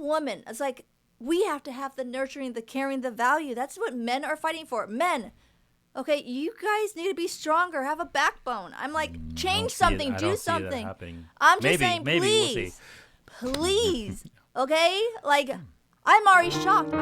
woman. It's like we have to have the nurturing, the caring, the value. That's what men are fighting for. Men. Okay, you guys need to be stronger. Have a backbone. I'm like, change something. Do something. I'm just saying, please. We'll see. Please. Okay? Like, I'm already shocked.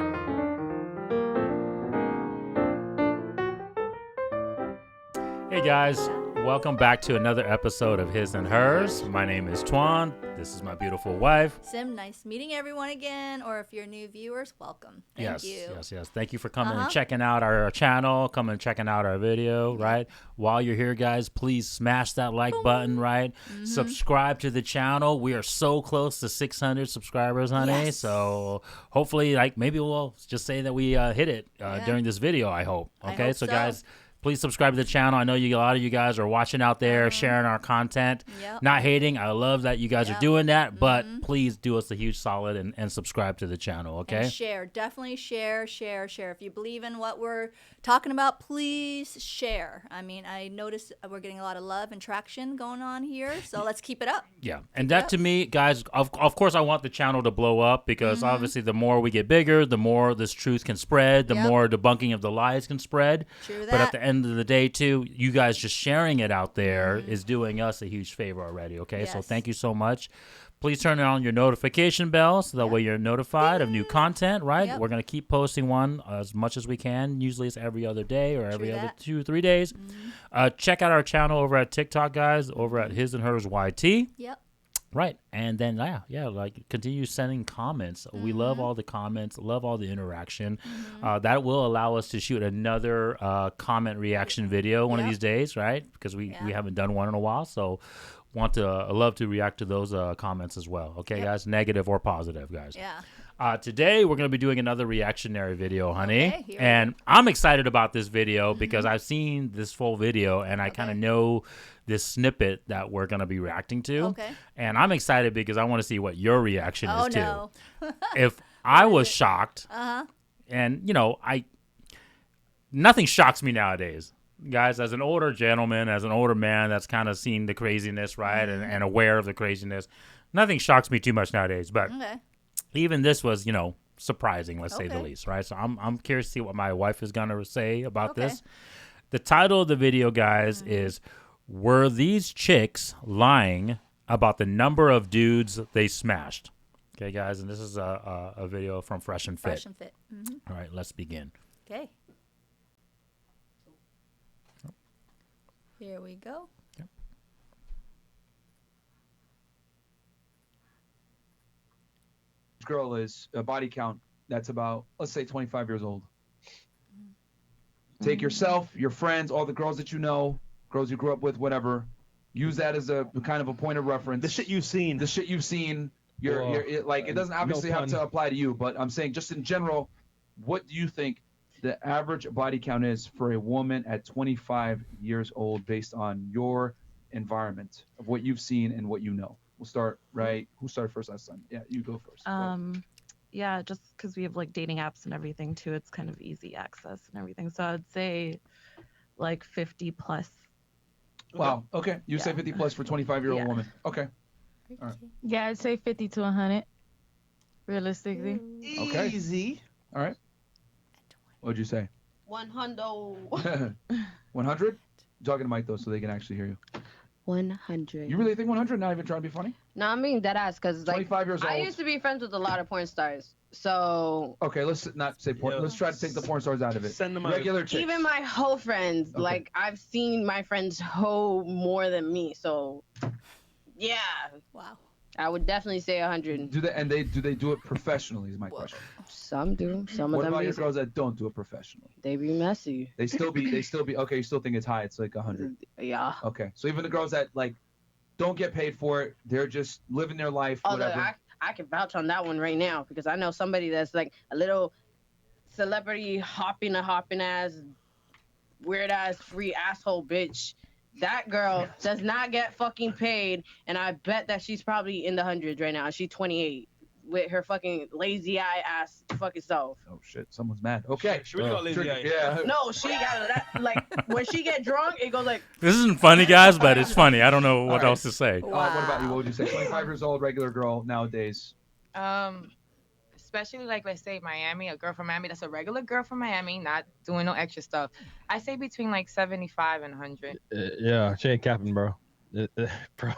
Hey guys, welcome back to another episode of His and Hers. My name is Tuan. This is my beautiful wife. Sim, nice meeting everyone again. Or if you're new viewers, welcome. Thank you. Yes. Thank you for coming and checking out our channel, coming and checking out our video, right? While you're here, guys, please smash that like button, right? Subscribe to the channel. We are so close to 600 subscribers, honey. Yes. So hopefully, like, maybe we'll just say that we hit it during this video, I hope. Okay, I hope so guys, please subscribe to the channel. I know a lot of you guys are watching out there, sharing our content, not hating. I love that you guys are doing that, but please do us a huge solid and subscribe to the channel, okay? And share. Definitely share. If you believe in what we're talking about, please share. I mean, I noticed we're getting a lot of love and traction going on here, so let's keep it up. Yeah, and that to me, guys, of course I want the channel to blow up because obviously the more we get bigger, the more this truth can spread, the more debunking of the lies can spread. True that. But at the end of the day, too, you guys just sharing it out there is doing us a huge favor already, okay? Yes. So thank you so much. Please turn on your notification bell so that way you're notified of new content, right? We're going to keep posting one as much as we can. Usually it's every other day or every other 2 or 3 days. Check out our channel over at TikTok, guys, over at His&Hers YT. Yep. Right. And then, like, continue sending comments. We love all the comments, love all the interaction. That will allow us to shoot another comment reaction video one of these days, right? Because we haven't done one in a while. So love to react to those comments as well. Okay, guys? Negative or positive, guys. Yeah. Today, we're going to be doing another reactionary video, honey. Okay, and I'm excited about this video because I've seen this full video and I kind of know this snippet that we're going to be reacting to. Okay. And I'm excited because I want to see what your reaction is, too. No. If I was shocked, and, nothing shocks me nowadays. Guys, as an older gentleman, as an older man that's kind of seen the craziness, right, and aware of the craziness, nothing shocks me too much nowadays. But even this was, surprising, let's say the least, right? So I'm curious to see what my wife is going to say about this. The title of the video, guys, is Were These Chicks Lying About the Number of Dudes They Smashed? Okay, guys, and this is a video from Fresh and Fit. Fresh and Fit. All right, let's begin. Okay. Here we go. Yep. This girl is a body count that's about, let's say, 25 years old. Take yourself, your friends, all the girls that you know, girls you grew up with, whatever. Use that as a kind of a point of reference. The shit you've seen. It doesn't obviously have to apply to you, but I'm saying just in general, what do you think the average body count is for a woman at 25 years old based on your environment of what you've seen and what you know? We'll start, right? Who started first last time? Yeah, you go first. Yeah, just because we have like dating apps and everything too, it's kind of easy access and everything. So I'd say like 50 plus. Wow. Okay. You say 50 plus for 25-year-old woman. Okay. All right. Yeah, I'd say 50 to 100. Realistically. Okay. Easy. All right. What'd you say? 100. 100? Talking to Mike though, so they can actually hear you. 100. You really think 100? Not even trying to be funny? No, I'm being dead ass because like 25 years old. I used to be friends with a lot of porn stars. So okay, let's not say porn. Let's try to take the porn stars out of it. Send them out. Regular chicks. even my hoe friends, like I've seen my friends hoe more than me. So yeah. Wow. I would definitely say 100. Do they do it professionally? Is my question. Some do. Some of What them. about your girls that don't do it professionally? They be messy. They still be. Okay, you still think it's high? It's like 100. Yeah. Okay, so even the girls that like don't get paid for it, they're just living their life. Whatever. I can vouch on that one right now because I know somebody that's like a little celebrity hopping ass, weird ass, free asshole bitch. That girl does not get fucking paid, and I bet that she's probably in the hundreds right now. She's 28 with her fucking lazy eye ass fucking self. Oh shit, someone's mad. Okay, She really got lazy eye. Yeah. No, she got that. Like when she get drunk, it goes like. This isn't funny, guys, but it's funny. I don't know what else to say. What about you? What would you say? 25 years old, regular girl nowadays. especially like let's say Miami, a girl from Miami that's a regular girl from Miami, not doing no extra stuff. I say between like 75 and 100. Yeah, she ain't capping, bro. Bro,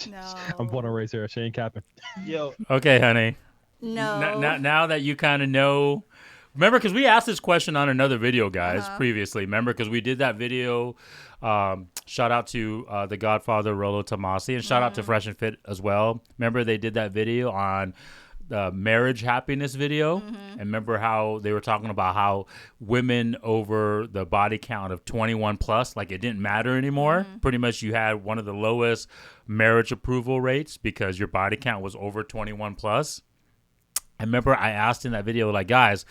No. I'm born and raised here. She ain't capping. Yo. Okay, honey. No. Now that you kind of know. Remember, because we asked this question on another video, guys, previously. Remember, because we did that video. Shout out to the Godfather, Rolo Tomasi, and shout out to Fresh and Fit as well. Remember, they did that video on the marriage happiness video. And remember how they were talking about how women over the body count of 21 plus, like it didn't matter anymore. Pretty much you had one of the lowest marriage approval rates because your body count was over 21 plus. I remember I asked in that video, like, guys,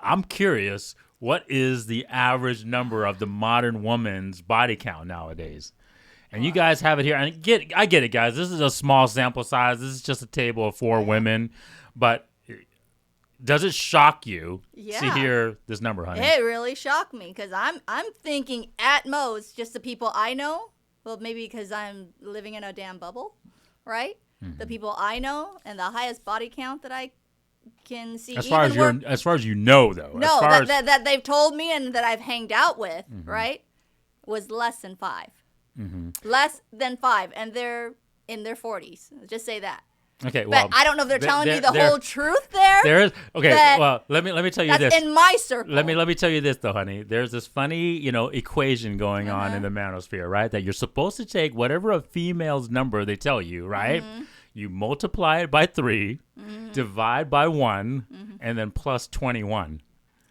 I'm curious, what is the average number of the modern woman's body count nowadays? And you guys have it here. And I get it, guys. This is a small sample size. This is just a table of 4 women. But does it shock you to hear this number, honey? It really shocked me because I'm thinking at most just the people I know. Well, maybe because I'm living in a damn bubble, right? The people I know and the highest body count that I can see. As far as you know, though. No, that they've told me and that I've hanged out with, right, was less than 5. Less than 5, and they're in their 40s. Just say that. Okay, well, but I don't know if they're telling me the whole truth there. There is well, let me tell you this. In my circle. Let me tell you this though, honey. There's this funny, equation going on in the manosphere, right? That you're supposed to take whatever a female's number they tell you, right? You multiply it by 3, divide by 1, and then plus 21.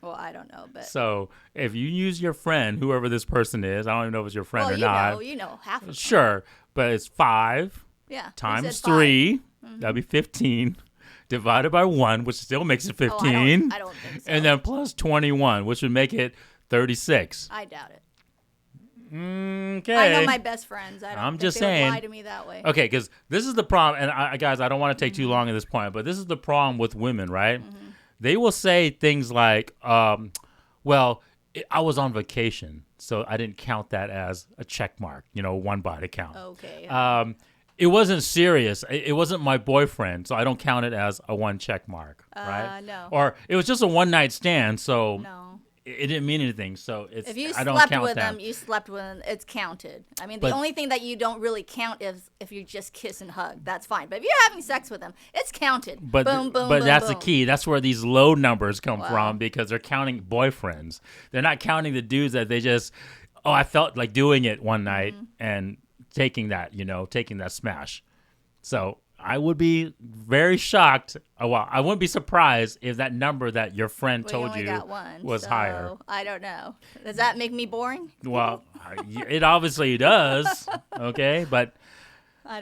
Well, I don't know, but so if you use your friend, whoever this person is, I don't even know if it's your friend or not. You know, half of them. Sure, but it's 5 times 3. That'd be 15. Divided by 1, which still makes it 15. I don't think so. And then plus 21, which would make it 36. I doubt it. Okay. I know my best friends. I'm think just they would saying. lie to me that way. Okay, because this is the problem, and guys, I don't want to take too long at this point, but this is the problem with women, right? They will say things like, well, I was on vacation, so I didn't count that as a check mark, 1 body count. Okay. It wasn't serious. It wasn't my boyfriend, so I don't count it as a 1 check mark, right? No. Or it was just a one-night stand, so no. It didn't mean anything. So if you I don't slept count with that. them, you slept with them. It's counted. I mean, the only thing that you don't really count is if you just kiss and hug. That's fine. But if you're having sex with them, it's counted. But boom, boom, but boom, that's boom. the key. That's where these low numbers come from because they're counting boyfriends. They're not counting the dudes that they just, I felt like doing it one night and taking that, taking that smash. So I would be very shocked. Well, I wouldn't be surprised if that number that your friend told you was higher. I don't know. Does that make me boring? Well, it obviously does. Okay, but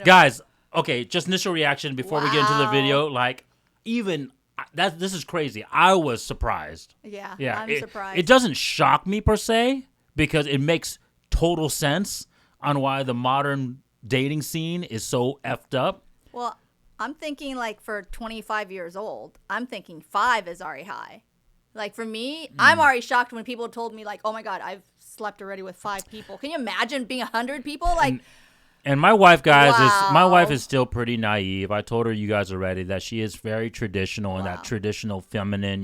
guys, okay, just initial reaction before we get into the video. Like, even this is crazy. I was surprised. Yeah, I'm surprised. It doesn't shock me per se because it makes total sense on why the modern dating scene is so effed up. Well, I'm thinking like for 25 years old, I'm thinking 5 is already high. Like for me, I'm already shocked when people told me like, oh my God, I've slept already with 5 people. Can you imagine being 100 people? Like, and my wife, guys, my wife is still pretty naive. I told her you guys already that she is very traditional and that traditional feminine,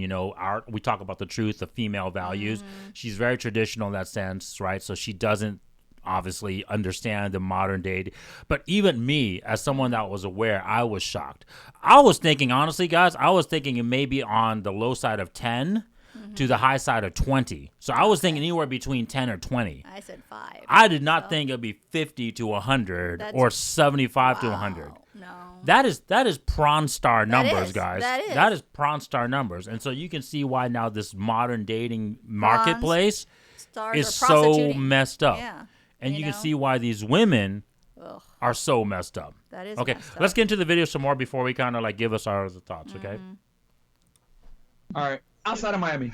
we talk about the truth, the female values. She's very traditional in that sense, right? So she doesn't obviously understand the modern day. But even me, as someone that was aware, I was shocked. I was thinking, honestly, guys, it may be on the low side of 10 to the high side of 20. So I was thinking anywhere between 10 or 20. I said 5. I did not think it'd be 50 to 100 or 75 to 100. No. That is prawn star numbers, guys. That is prawn star numbers. And so you can see why now this modern dating marketplace is so messed up. Yeah. And you can see why these women are so messed up. That is okay. Messed up. Let's get into the video some more before we kind of like give us our thoughts. Okay. All right. Outside of Miami,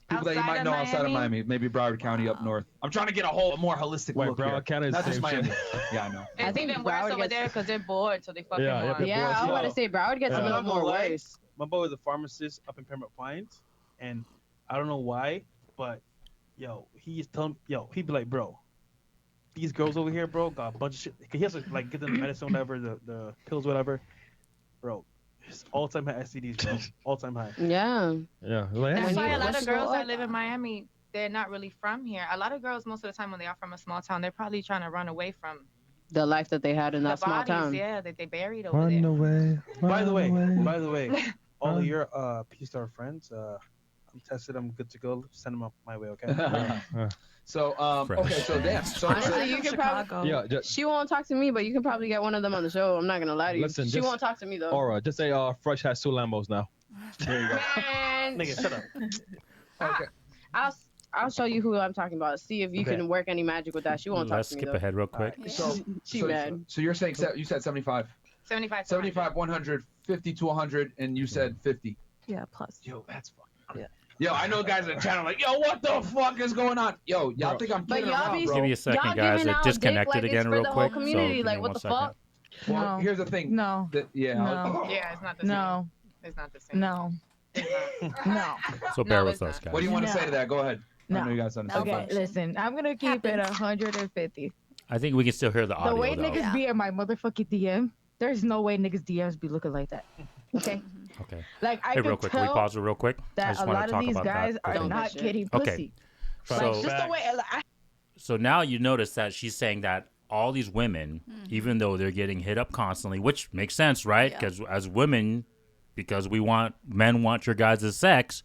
people that you might know outside of Miami, maybe Broward County up north. I'm trying to get a more holistic look Broward here. County is not just Miami. shit. Yeah, I know. It's even worse over there because they're bored, so they fucking more. Yeah, I was about to say Broward gets a little more worse. My boy was a pharmacist up in Pembroke Pines, and I don't know why, but he's telling he'd be like, bro, these girls over here, bro, got a bunch of shit. He has to like get them the medicine, whatever, the pills, whatever. Bro, all-time high STDs, bro. All-time high. Yeah. Yeah. Like, That's why a lot Let's of girls go that up. live in Miami, they're not really from here. A lot of girls, most of the time when they are from a small town, they're probably trying to run away from The life that they had in the that small bodies, town. yeah, that they buried over run there. away. By the way, Run. all of your P-Star friends, I'm tested. I'm good to go. Send them up my way, okay? So okay, so damn. So Honestly, you can probably. Chicago. Yeah, just, She won't talk to me, but you can probably get one of them on the show. I'm not gonna lie to you. Listen, She just- won't talk to me though. Aura, just say Fresh has 2 Lambos now. There you go. Man, Nigga, shut up. okay. I'll show you who I'm talking about. See if you Okay. can work any magic with that. She won't talk Let's to me skip though. ahead real quick. So She so, mad. so you're saying you said 75, 75. 75, 100, 50 to 100, and you said 50. Yeah, plus. Yo, that's fucking crazy. Yo, I know guys in the channel like, yo, what the fuck is going on? Yo, y'all think I'm But kidding y'all around, be- bro? Give me a second, Y'all guys. giving It out disconnected dick like again it's for real the whole quick. community. So Like, give me what one the second. fuck? Well, No. here's the thing. No. Yeah. No. Yeah, it's not the same. No. It's not the same. No. It's not. No. So bear No, with it's us, not. guys. What do you want to No. say to that? Go ahead. I No. know you guys understand. Okay, listen. I'm gonna keep it 150. I think we can still hear the The audio, way though. niggas be in my motherfucking DM, there's no way niggas DMs be looking like that. Okay. Okay. Like I Hey, real could quick. Can we tell pause it real quick? I that just a want lot to of talk these about guys that. are quickly. not getting Okay. pussy. So, Like just the way. so now you notice that she's saying that all these women, even though they're getting hit up constantly, which makes sense, right? Yeah. Because as women, because men want your guys' sex,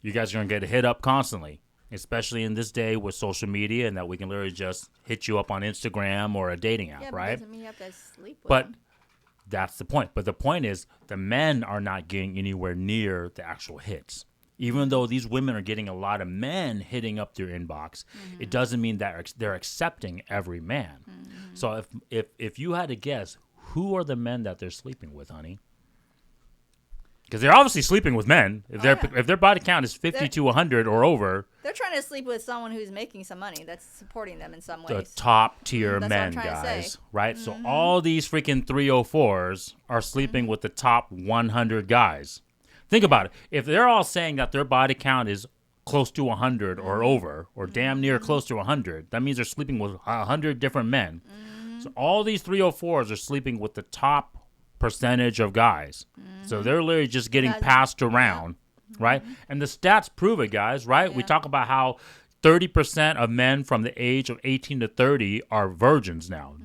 you guys are going to get hit up constantly, especially in this day with social media and that we can literally just hit you up on Instagram or a dating app, Yeah, but right? doesn't mean you have to sleep with But them. that's the point. But the point is the men are not getting anywhere near the actual hits. Even though these women are getting a lot of men hitting up their inbox, it doesn't mean that they're accepting every man. So if you had to guess, who are the men that they're sleeping with, honey? Because they're obviously sleeping with men. If if their body count is 50 to 100 or over, They're trying to sleep with someone who's making some money that's supporting them in some the ways. top tier That's what men, I'm trying to guys, say. right? So all these freaking 304s are sleeping with the top 100 guys. Think about it. If they're all saying that their body count is close to 100 or over, or damn near close to 100, that means they're sleeping with 100 different men. So all these 304s are sleeping with the top percentage of guys. So they're literally just getting passed around, right? And the stats prove it, guys, right? We talk about how 30% of men from the age of 18 to 30 are virgins now.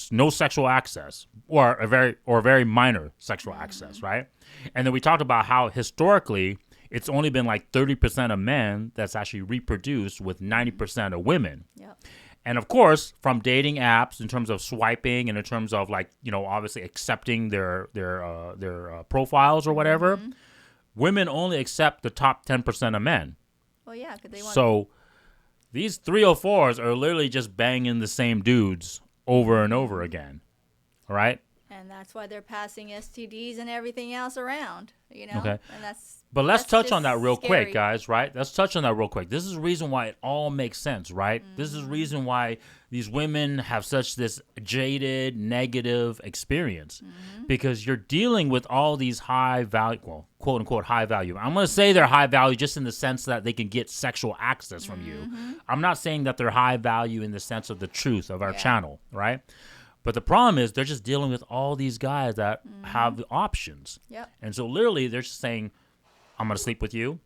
No sexual access or a very minor sexual access, right? And then we talked about how historically it's only been like 30% of men that's actually reproduced with 90% of women. Yep. And of course, from dating apps, in terms of swiping and in terms of like, you know, obviously accepting their profiles or whatever, women only accept the top 10% of men. Well, yeah, because they want. So these 304s are literally just banging the same dudes over and over again. All right? And that's why they're passing STDs and everything else around, you know? Okay. And that's. But let's that's touch on just that real scary. quick, guys, right? Let's touch on that real quick. This is the reason why it all makes sense, right? This is the reason why these women have such this jaded, negative experience. Because you're dealing with all these high value, well, quote unquote high value. I'm going to say they're high value just in the sense that they can get sexual access from you. I'm not saying that they're high value in the sense of the truth of our channel, right? But the problem is they're just dealing with all these guys that have the options. Yep. And so literally they're just saying, I'm going to sleep with you,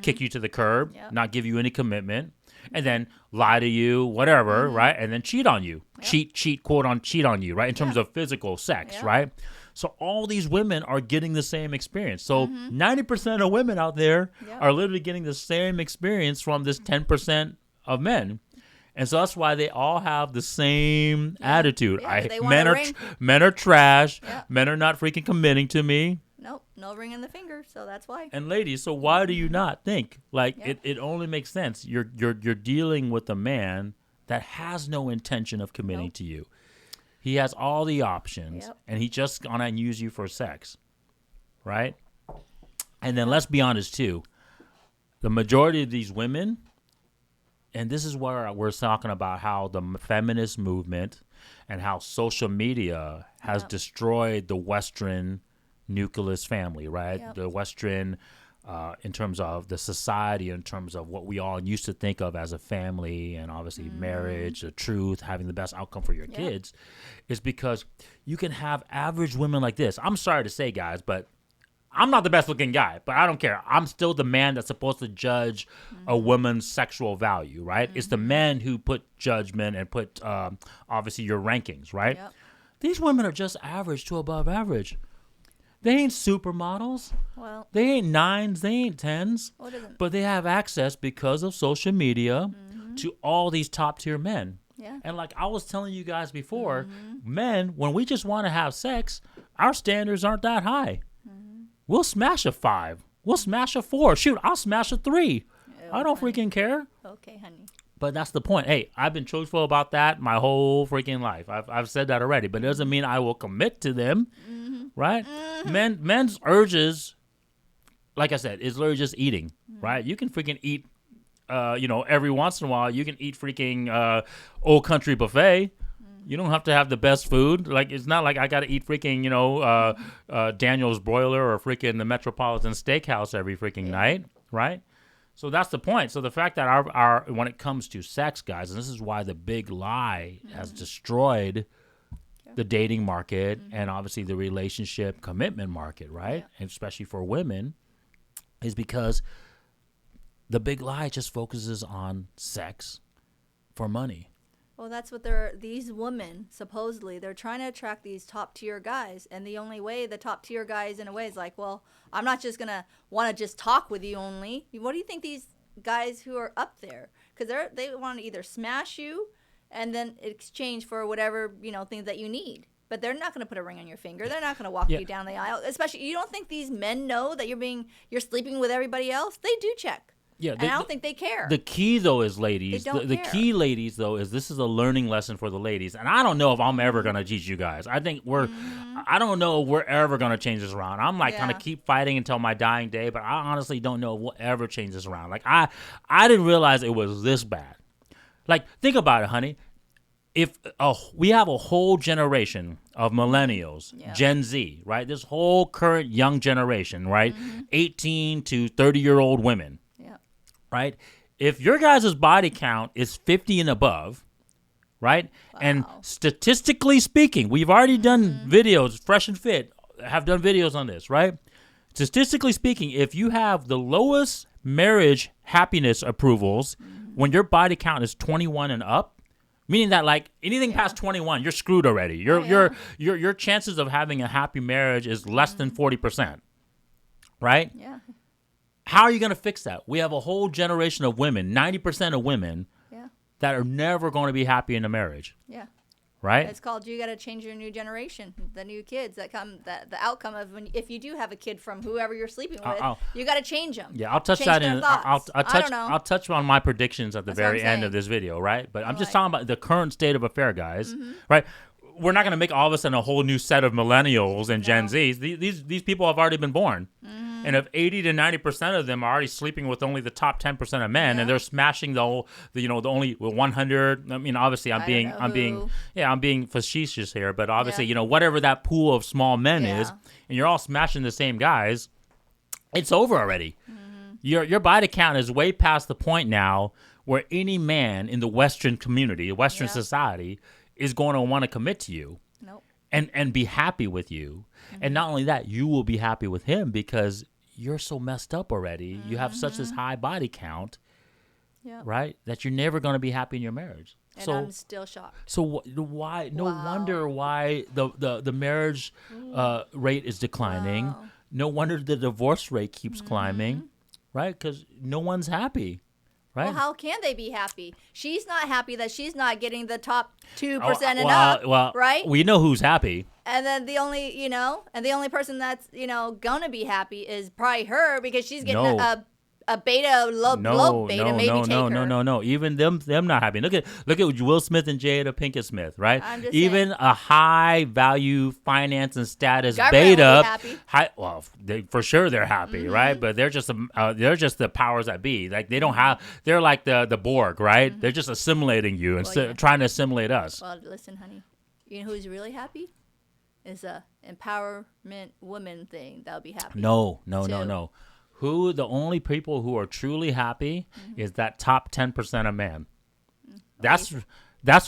kick you to the curb, not give you any commitment, and then lie to you, whatever, right? And then cheat on you. Cheat on you, right? In terms of physical sex, right? So all these women are getting the same experience. So 90% of women out there are literally getting the same experience from this 10% of men. And so that's why they all have the same attitude. Yeah, they want men a are ring. men are trash. Yeah. Men are not freaking committing to me. Nope, no ring in the finger, so that's why. And ladies, so why do you not think like it only makes sense? You're dealing with a man that has no intention of committing to you. He has all the options, and he just gonna use you for sex, right? And then let's be honest too, the majority of these women. And this is where we're talking about how the feminist movement and how social media has destroyed the Western nucleus family, right? Yep. The Western, in terms of the society, in terms of what we all used to think of as a family and obviously marriage, the truth, having the best outcome for your kids, is because you can have average women like this. I'm sorry to say, guys, but I'm not the best looking guy, but I don't care. I'm still the man that's supposed to judge a woman's sexual value, right? It's the men who put judgment and put, obviously, your rankings, right? Yep. These women are just average to above average. They ain't supermodels. Well, They ain't 9s. They ain't 10s. what is it? But they have access because of social media to all these top tier men. Yeah. And like I was telling you guys before, men, when we just want to have sex, our standards aren't that high. We'll smash a 5. We'll smash a 4. Shoot, I'll smash a 3. I don't freaking care. Okay, honey. But that's the point. Hey, I've been truthful about that my whole freaking life. I've said that already, but it doesn't mean I will commit to them, right? Men's urges, like I said, is literally just eating, right? You can freaking eat, every once in a while. You can eat freaking Old Country buffet. You don't have to have the best food. Like, it's not like I got to eat freaking, Daniel's Broiler or freaking the Metropolitan Steakhouse every freaking night, right? So that's the point. So the fact that our when it comes to sex, guys, and this is why the big lie has destroyed the dating market and obviously the relationship commitment market, right? And especially for women, is because the big lie just focuses on sex for money. Well, that's what these women, supposedly, they're trying to attract these top tier guys. And the only way the top tier guys, in a way, is like, well, I'm not just going to want to just talk with you only. What do you think these guys who are up there? Because they want to either smash you and then exchange for whatever, things that you need. But they're not going to put a ring on your finger. They're not going to walk you down the aisle. Especially, you don't think these men know that you're sleeping with everybody else? They do check. Yeah, and I don't think they care. The key, though, is ladies. The key, ladies, though, is this is a learning lesson for the ladies. And I don't know if I'm ever going to teach you guys. I think I don't know if we're ever going to change this around. I'm like kind of keep fighting until my dying day, but I honestly don't know if we'll ever change this around. Like, I didn't realize it was this bad. Like, think about it, honey. If we have a whole generation of millennials, Gen Z, right? This whole current young generation, right? 18 to 30-year-old women. Right? If your guys' body count is 50 and above, right? Wow. And statistically speaking, we've already done videos, Fresh and Fit have done videos on this, right? Statistically speaking, if you have the lowest marriage happiness approvals when your body count is 21 and up, meaning that like anything past 21, you're screwed already. Your chances of having a happy marriage is less than 40%. Right? Yeah. How are you going to fix that? We have a whole generation of women, 90% of women, that are never going to be happy in a marriage. Yeah. Right? It's called you got to change your new generation, the new kids that come, the outcome of if you do have a kid from whoever you're sleeping with, you got to change them. Yeah, I'll touch that in. I'll touch on my predictions at the very end of this video, right? But I'm just talking about the current state of affair, guys, right? We're not going to make all of a sudden a whole new set of millennials and Gen Zs. These people have already been born. And if 80 to 90% of them are already sleeping with only the top 10% of men, and they're smashing the only 100. I mean, obviously, I'm being facetious here, but obviously, whatever that pool of small men is, and you're all smashing the same guys, it's over already. Your body count is way past the point now where any man in the Western community, Western society, is going to want to commit to you. Nope. And be happy with you. And not only that, you will be happy with him because you're so messed up already. You have such this high body count, right, that you're never going to be happy in your marriage. And I'm still shocked. So why? No wonder why the marriage rate is declining. Wow. No wonder the divorce rate keeps climbing, right? Because no one's happy. Right. Well, how can they be happy? She's not happy that she's not getting the top 2% and up, right? We know who's happy. And then the only person that's, gonna be happy is probably her because she's getting a beta, low beta, maybe take her. No. Even them not happy. Look at Will Smith and Jada Pinkett Smith, right? I'm just Even saying. A high value finance and status Government beta. For sure they're happy, right? But they're just the powers that be. Like they don't have. They're like the Borg, right? They're just assimilating you and trying to assimilate us. Well, listen, honey. You know who's really happy? Is a empowerment woman thing that'll be happy. No. The only people who are truly happy is that top 10% of men. That's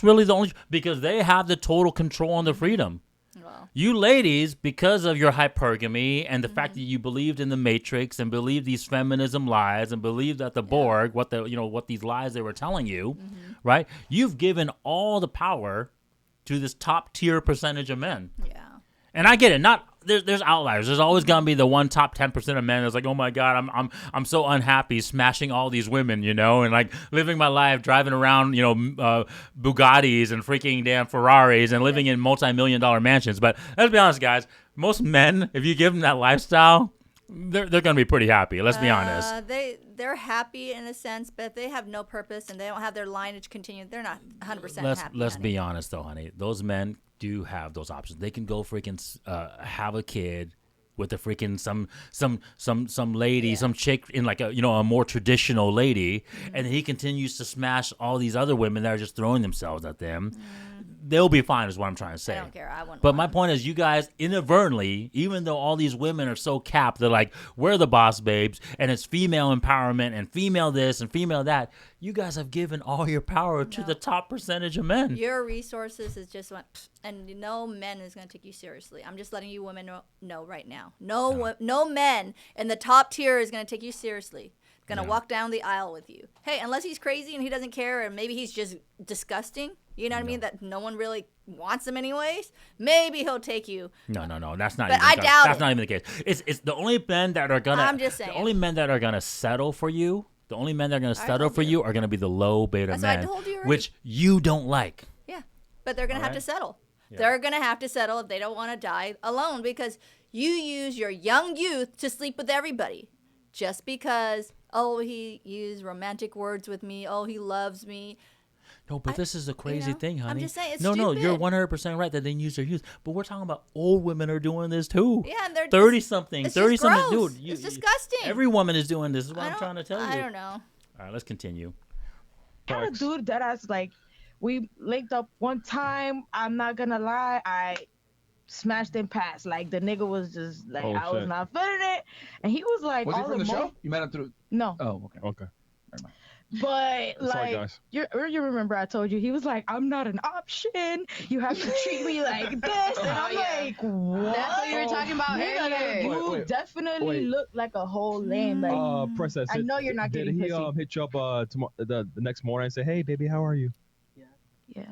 really the only, because they have the total control and the freedom. Well. You ladies, because of your hypergamy and the fact that you believed in the Matrix and believed these feminism lies and believed that the Borg, what these lies they were telling you, right? You've given all the power to this top tier percentage of men. Yeah. And I get it. There's outliers. There's always gonna be the one top 10% of men that's like, oh my god, I'm so unhappy smashing all these women, and like living my life driving around, Bugattis and freaking damn Ferraris and living in multi-million-dollar mansions. But let's be honest, guys. Most men, if you give them that lifestyle, they're gonna be pretty happy. Let's be honest. They're happy in a sense, but they have no purpose and they don't have their lineage continue. They're not 100% happy. Let's be honest though, honey. Those men do have those options. They can go freaking have a kid with a freaking some lady, some chick in like a more traditional lady, and he continues to smash all these other women that are just throwing themselves at them. They'll be fine is what I'm trying to say. I don't care. I wouldn't. But my point is, you guys inadvertently, even though all these women are so capped, they're like, we're the boss babes, and it's female empowerment and female this and female that. You guys have given all your power to the top percentage of men. Your resources is just and no man is going to take you seriously. I'm just letting you women know right now. No men in the top tier is going to take you seriously. Going to walk down the aisle with you. Hey, unless he's crazy and he doesn't care, and maybe he's just disgusting. You know what I mean? That no one really wants him anyways. Maybe he'll take you. No. That's not. But even I doubt That's it. not even the case. It's the only men that are gonna. I'm just saying. The only men that are gonna settle for you. The only men that are gonna settle for you are gonna be the low beta That's men, what I told you already. which you don't like. Yeah, but they're going to have to settle. Yeah. They're going to have to settle if they don't want to die alone because you use your young youth to sleep with everybody just because, he used romantic words with me. Oh, he loves me. No, but this is a crazy thing, honey. I'm just saying, it's no, stupid. you're 100% right that they use their youth. But we're talking about old women are doing this too. Yeah, and they're 30-something, it's just 30-something. gross. Dude, it's disgusting. Every woman is doing this. Is what I'm trying to tell you. I don't know. All right, let's continue. I had a dude that I was like, we linked up one time. I'm not gonna lie, I smashed him past. Like the nigga was just like, I was not feeling it, and he was like, was he from the show? You met him through? No. Oh, okay. But Sorry, like, guys. you remember I told you he was like, I'm not an option. You have to treat me like this, and I'm like, what? That's what you were talking about earlier. You Wait. definitely look like a whole lame. Like, Princess. I know you're not did getting he pussy. hit you up the next morning and say, hey baby, how are you? Yeah.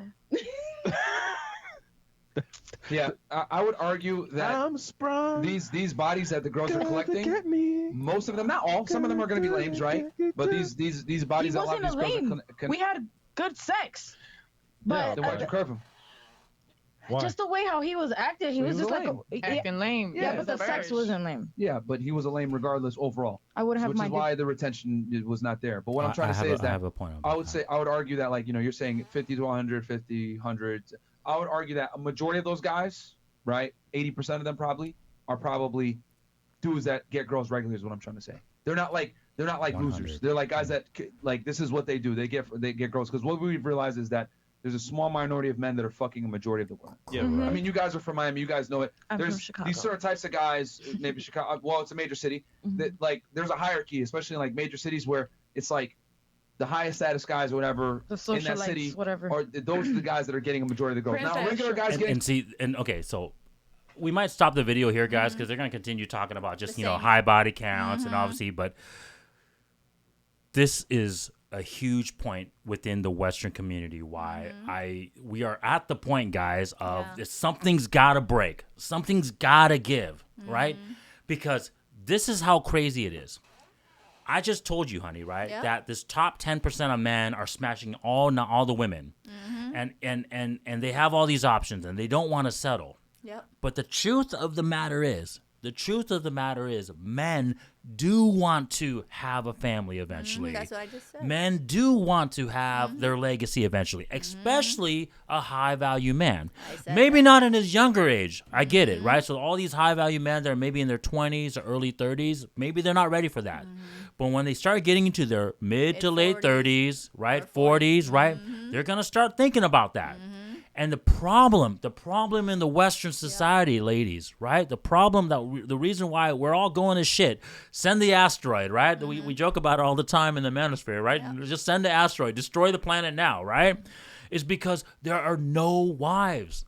Yeah, I would argue that I'm sprung. these bodies that the girls are collecting, most of them, not all, some of them are going to be lames, right? But these bodies He that a lot of wasn't these a girls lame. are We had good sex. But then why'd you curve him? Why? just the way how he was acting, he So was he was just like lame. Acting lame. yeah, but the sex wasn't lame. Yeah, but he was a lame regardless overall. I would have Which my is why the retention was not there. But what I'm trying to say is I that have a point. I would argue that, like, you're saying 50 to 100, 50, 100. I would argue that a majority of those guys, right, 80% of them are probably dudes that get girls regularly is what I'm trying to say. They're not like losers. They're like guys that, like, this is what they do. They get girls. Because what we've realized is that there's a small minority of men that are fucking a majority of the women. Yeah, Mhm. right. I mean, you guys are from Miami. You guys know it. I'm There's from Chicago. these certain types of guys, maybe Chicago. Well, it's a major city. That, like, there's a hierarchy, especially in like major cities where it's like the highest status guys or whatever The in that socialites, city, whatever. or those are the guys that are getting a majority of the girls. Now, Princess. regular guys getting. Okay, so we might stop the video here, guys, because they're going to continue talking about just, The same. high body counts and obviously, but this is a huge point within the Western community why we are at the point, guys, of something's got to break. Something's got to give, right? Because this is how crazy it is. I just told you, honey, right, that this top 10% of men are smashing all the women. And they have all these options and they don't want to settle. Yep. But the truth of the matter is, men do want to have a family eventually. That's what I just said. Men do want to have their legacy eventually, especially a high-value man. Maybe not in his younger age. I get it, right? So all these high-value men that are maybe in their 20s or early 30s, maybe they're not ready for that. But when they start getting into their mid to late 30s, right, 40s, right, they're going to start thinking about that. And the problem in the Western society, ladies, right? The reason why we're all going to shit. Send the asteroid, right? We joke about it all the time in the manosphere, right? Yeah. Just send the asteroid, destroy the planet now, right? Is because there are no wives.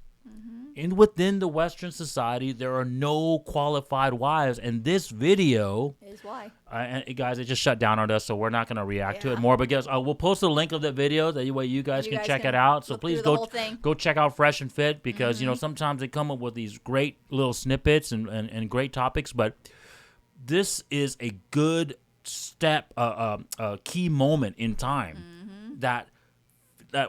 And within the Western society, there are no qualified wives. And this video is why. Guys, it just shut down on us, so we're not going to react to it more. But guys, we'll post a link of the video. That way you guys can check it out. So please go check out Fresh and Fit because, sometimes they come up with these great little snippets and great topics. But this is a good step, a key moment in time that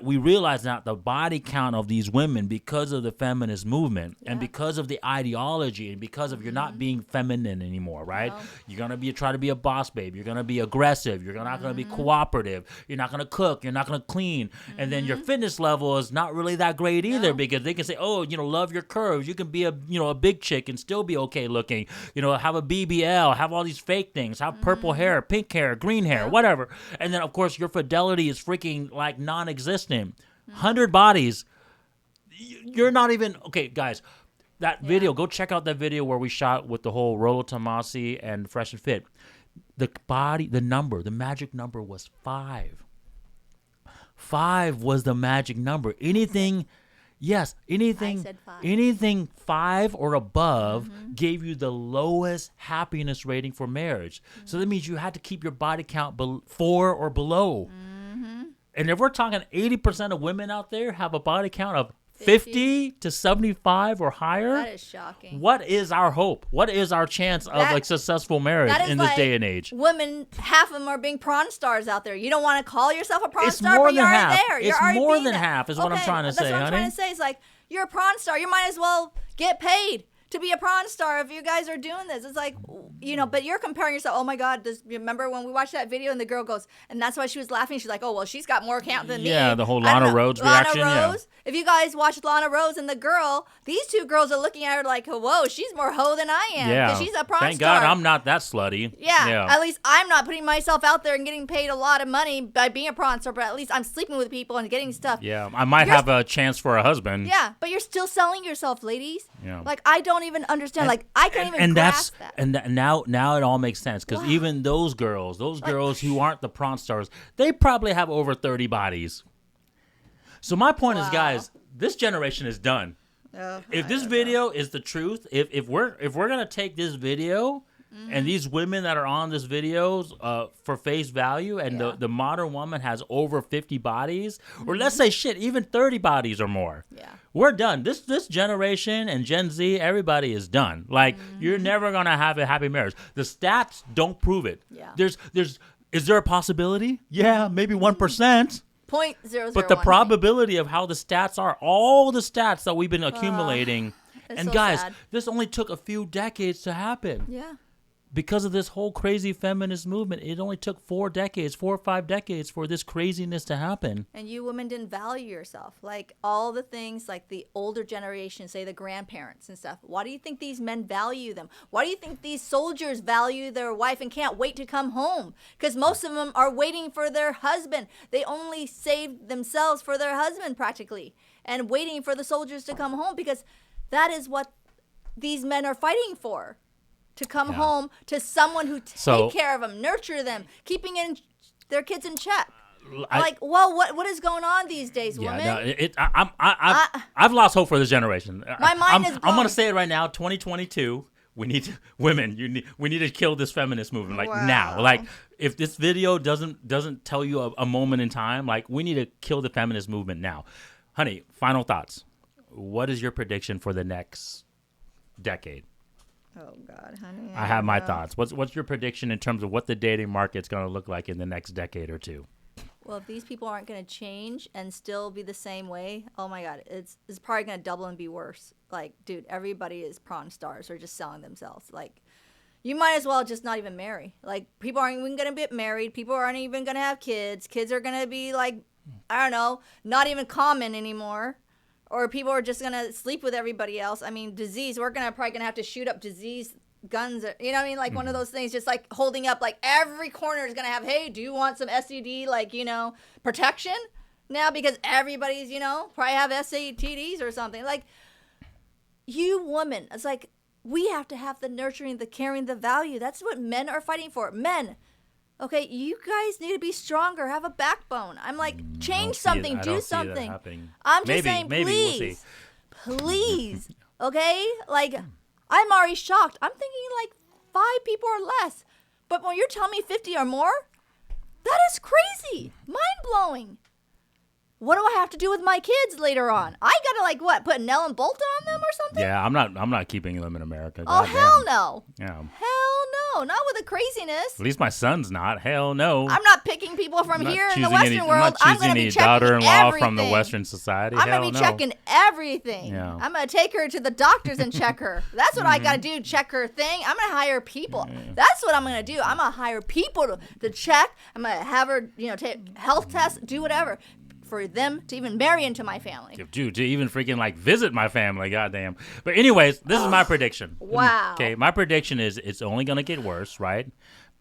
we realize that the body count of these women, because of the feminist movement and because of the ideology and because of you're not being feminine anymore, right? No. You're going to try to be a boss babe. You're going to be aggressive. You're not going to be cooperative. You're not going to cook. You're not going to clean. And then your fitness level is not really that great either because they can say, oh, love your curves. You can be a big chick and still be okay looking. Have a BBL, have all these fake things, have purple hair, pink hair, green hair, whatever. And then, of course, your fidelity is freaking like non-existent. 100 bodies. You're not even okay, guys. That video, go check out that video where we shot with the whole Rollo Tomasi and Fresh and Fit. The magic number was 5. 5 was the magic number. Anything 5 or above gave you the lowest happiness rating for marriage. So that means you had to keep your body count 4 or below. And if we're talking 80% of women out there have a body count of 50 to 75 or higher. That is shocking. What is our hope? What is our chance of a successful marriage in this day and age? Women, half of them are being prawn stars out there. You don't want to call yourself a prawn star, but you're already there. It's more than half is what I'm trying to say, honey. That's what I'm trying to say. It's like, you're a prawn star. You might as well get paid to be a prawn star if you guys are doing this. It's like, but you're comparing yourself. Oh my God, remember when we watched that video and the girl goes, and that's why she was laughing. She's like, oh, well, she's got more count than me. Yeah, the whole Lana Rhoades reaction. Lana Rhoades. If you guys watched Lana Rhoades and the girl, these two girls are looking at her like, whoa, she's more hoe than I am. Yeah. She's a prawn Thank star. God I'm not that slutty. Yeah. At least I'm not putting myself out there and getting paid a lot of money by being a prawn star, but at least I'm sleeping with people and getting stuff. Yeah, I might have a chance for a husband. Yeah, but you're still selling yourself, ladies. Yeah. Like, I don't even understand. I can't even grasp that. And now it all makes sense because even those girls who aren't the prawn stars, they probably have over 30 bodies. So my point is, guys, this generation is done. If this video is the truth, if we're gonna take this video and these women that are on this video for face value, and the modern woman has over 50 bodies, or let's say even 30 bodies or more, we're done. This generation and Gen Z, everybody is done. Like you're never gonna have a happy marriage. The stats don't prove it. Yeah. Is there a possibility? Yeah, maybe 1%. 0.001. But the probability of how the stats are, all the stats that we've been accumulating, and guys, this only took a few decades to happen. Yeah. Because of this whole crazy feminist movement, it only took 4 or 5 decades for this craziness to happen. And you women didn't value yourself. Like all the things like the older generation, say the grandparents and stuff. Why do you think these men value them? Why do you think these soldiers value their wife and can't wait to come home? Because most of them are waiting for their husband. They only save themselves for their husband practically and waiting for the soldiers to come home because that is what these men are fighting for. To come home to someone who take care of them, nurture them, keeping their kids in check. What is going on these days, women? I've lost hope for this generation. My mind is blown. I'm going to say it right now. 2022. We need we need to kill this feminist movement now. Like if this video doesn't tell you a moment in time, like we need to kill the feminist movement now. Honey, final thoughts. What is your prediction for the next decade? Oh God, honey. I have my thoughts. What's your prediction in terms of what the dating market's going to look like in the next decade or two? Well, if these people aren't going to change and still be the same way, oh my God, it's probably going to double and be worse. Like, dude, everybody is prawn stars or just selling themselves. Like, you might as well just not even marry. Like, people aren't even going to get married. People aren't even going to have kids. Kids are going to be like, I don't know, not even common anymore. Or people are just going to sleep with everybody else. I mean, disease, we're probably going to have to shoot up disease guns. You know what I mean? Like one of those things, just like holding up, like every corner is going to have, hey, do you want some STD, protection now? Because everybody's, probably have STDs or something. Like, you women, it's like, we have to have the nurturing, the caring, the value. That's what men are fighting for. Men. Okay, you guys need to be stronger. Have a backbone. I'm like, change something, do something. I'm just saying, please. Please. Okay? Like, I'm already shocked. I'm thinking like 5 people or less. But when you're telling me 50 or more, that is crazy. Mind-blowing. What do I have to do with my kids later on? I gotta like what? Put nail and bolt on them or something? Yeah, I'm not keeping them in America. Oh, hell no. Yeah. Hell no. Not with the craziness. At least my son's not. Hell no. I'm not picking people from here in the Western world. I'm going to be checking daughter-in-law everything. from the Western society. I'm going to be checking everything. Yeah. I'm going to take her to the doctors and check her. That's what I got to do, check her thing. I'm going to hire people. That's what I'm going to do. I'm going to hire people to check. I'm going to have her, take health tests, do whatever. For them to even marry into my family. Dude, to even freaking like visit my family, goddamn. But anyways, this is my prediction. Wow. Okay, my prediction is it's only going to get worse, right?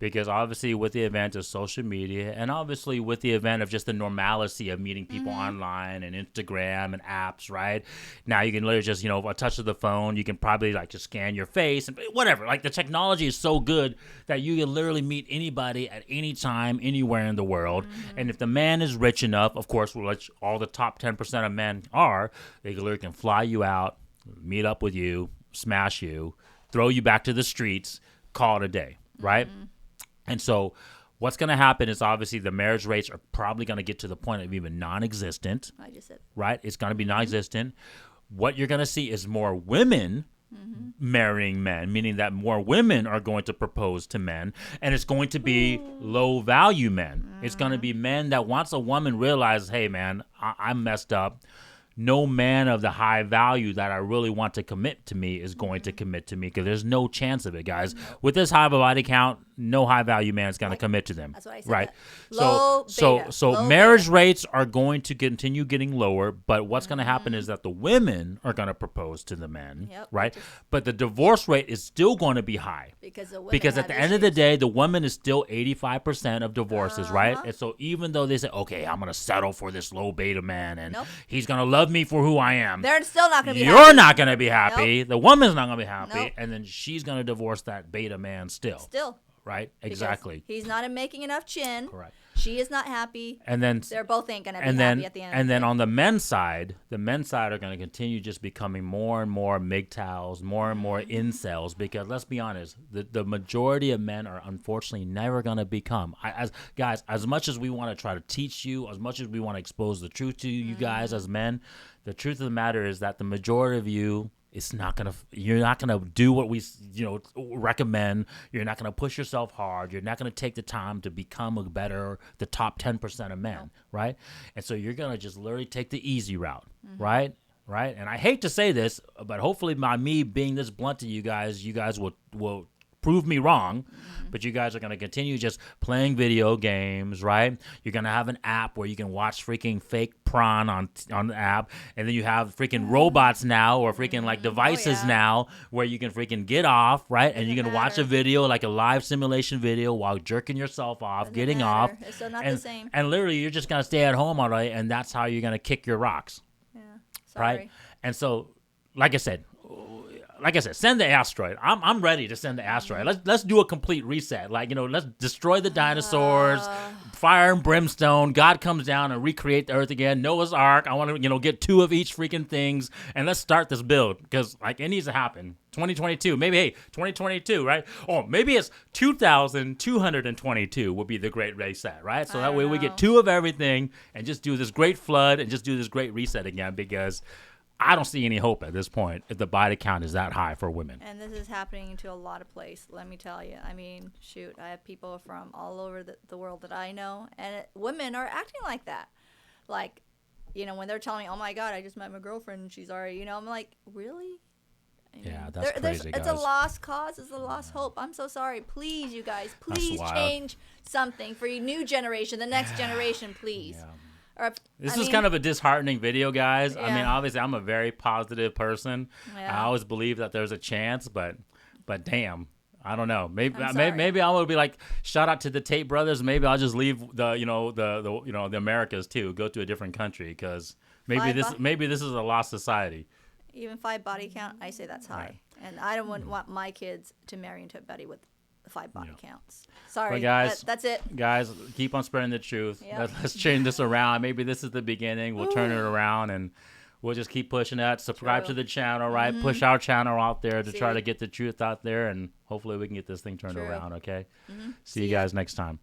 Because obviously with the event of social media and obviously with the event of just the normalcy of meeting people online and Instagram and apps, right? Now you can literally just, a touch of the phone, you can probably like just scan your face and whatever. Like the technology is so good that you can literally meet anybody at any time, anywhere in the world. And if the man is rich enough, of course, which all the top 10% of men are, they literally can fly you out, meet up with you, smash you, throw you back to the streets, call it a day, right? And so what's going to happen is obviously the marriage rates are probably going to get to the point of even non-existent. I just said. Right? It's going to be non-existent. What you're going to see is more women marrying men, meaning that more women are going to propose to men, and it's going to be low-value men. It's going to be men that once a woman realizes, hey, man, I'm messed up, no man of the high value that I really want to commit to me is going to commit to me because there's no chance of it, guys. With this high of a body count, no high value man is going to commit to them. That's what I said. Right. Low beta. So marriage rates are going to continue getting lower, but what's going to happen is that the women are going to propose to the men, right? But the divorce rate is still going to be high. Because at the end of the day, the woman is still 85% of divorces, right? And so even though they say, okay, I'm going to settle for this low beta man and he's going to love me for who I am. They're still not going to be happy. You're not going to be happy. Nope. The woman's not going to be happy. Nope. And then she's going to divorce that beta man still. Right? Exactly. Because he's not making enough chin. Correct. She is not happy. And then they're both ain't going to be happy at the end of the day. And then on the men's side are going to continue just becoming more and more MGTOWs, more and more incels, because let's be honest, the majority of men are unfortunately never going to become. As much as we want to try to teach you, as much as we want to expose the truth to you guys as men, the truth of the matter is that the majority of you, you're not gonna do what we recommend. You're not gonna push yourself hard. You're not gonna take the time to become the top 10% of men, right? And so you're gonna just literally take the easy route, right? And I hate to say this, but hopefully by me being this blunt to you guys will prove me wrong, but you guys are going to continue just playing video games, right? You're going to have an app where you can watch freaking fake prawn on the app, and then you have freaking robots now or freaking like devices now where you can freaking get off, right? And you can watch a video, like a live simulation video while jerking yourself off, getting off. It's still not the same. And literally you're just going to stay at home all day, and that's how you're going to kick your rocks. Yeah. Right? And so, like I said, send the asteroid. I'm ready to send the asteroid. Let's do a complete reset. Let's destroy the dinosaurs, fire and brimstone. God comes down and recreate the earth again. Noah's Ark. I want to, get 2 of each freaking things, and let's start this build because it needs to happen. 2022, maybe 2022, right? Or maybe it's 2222 will be the great reset, right? So that way we get 2 of everything and just do this great flood and just do this great reset again because I don't see any hope at this point if the body count is that high for women. And this is happening to a lot of places, let me tell you. I mean, shoot, I have people from all over the world that I know, and women are acting like that. Like, when they're telling me, oh, my God, I just met my girlfriend, and she's already, I'm like, really? Yeah, that's crazy, guys. It's a lost cause. It's a lost hope. I'm so sorry. Please, you guys, please change something for your new generation, the next generation, please. Yeah. This is kind of a disheartening video, guys. I mean, obviously, I'm a very positive person. I always believe that there's a chance, but damn, I don't know. Maybe I will be like, shout out to the Tate brothers. Maybe I'll just leave the Americas too, go to a different country because maybe this is a lost society. Even 5 body count, I say that's high, right. And I don't want my kids to marry into a buddy with 5 body counts. Sorry, guys, that's it. Guys, keep on spreading the truth. Let's change this around. Maybe this is the beginning. We'll turn it around and We'll just keep pushing that. Subscribe to the channel, right? Mm-hmm. Push our channel out there to try to get the truth out there, and hopefully we can get this thing turned around, okay? Mm-hmm. See you guys next time.